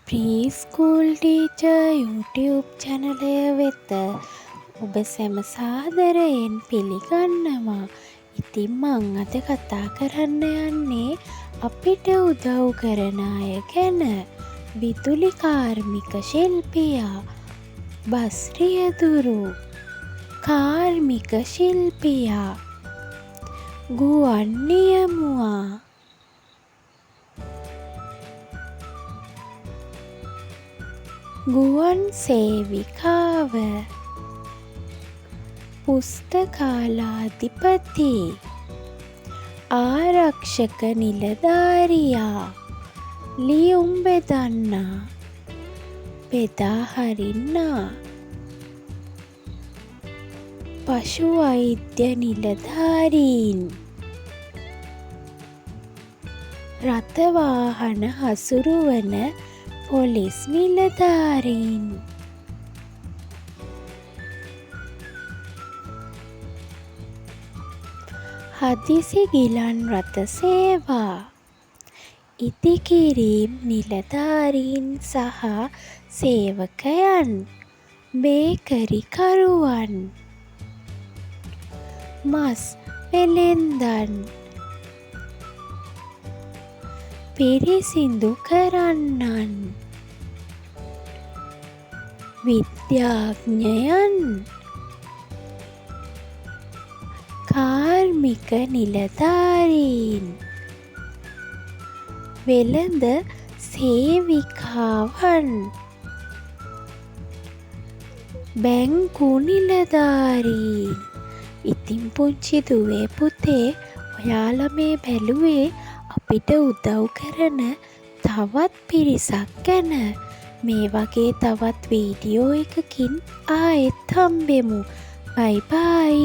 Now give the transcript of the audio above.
ප්‍රීස්කූල් teacher YouTube චැනලය වෙත ඔබ සැම සාදරයෙන් පිළිගන්නවා. ඉතින් මං අද කතා කරන්න යන්නේ අපිට උදව් කරන අය ගැන. විදුලි කාර්මික ශිල්පියා, බස් රියදුරු, කාර්මික ශිල්පියා, ගුවන් නියමුවා, ගුවන් සේවිකාව, පුස්තකාලාධිපති, ආරක්ෂක නිලධාරියා, ලියුම් බෙදන්නා, බෙදා හරින්නා, පශු වෛද්‍ය නිලධාරීන්, රථ වාහන හසුරුවන පොලිස් නිලධාරීන්, හදිසි ගිලන් රථ සේවා, ඉදිකිරීම් නිලධාරීන් සහ සේවකයන්, බේකරිකරුවන්, මස් වෙළෙන්දන්, පිරිසිදු කරන්නන්, විද්‍යාඥයන්, කාර්මික නිලධාරීන්, වෙළඳ සේවිකාවන්, බැංකු නිලධාරීන්. ඉතින් පුංචි දුවේ පුතේ, ඔයාලා මේ බැලුවේ අපිට උදව් කරන තවත් පිරිසක් ගැන. මේ වගේ තවත් වීඩියෝ එකකින් ආයෙත් හම්බෙමු. බයි බයි.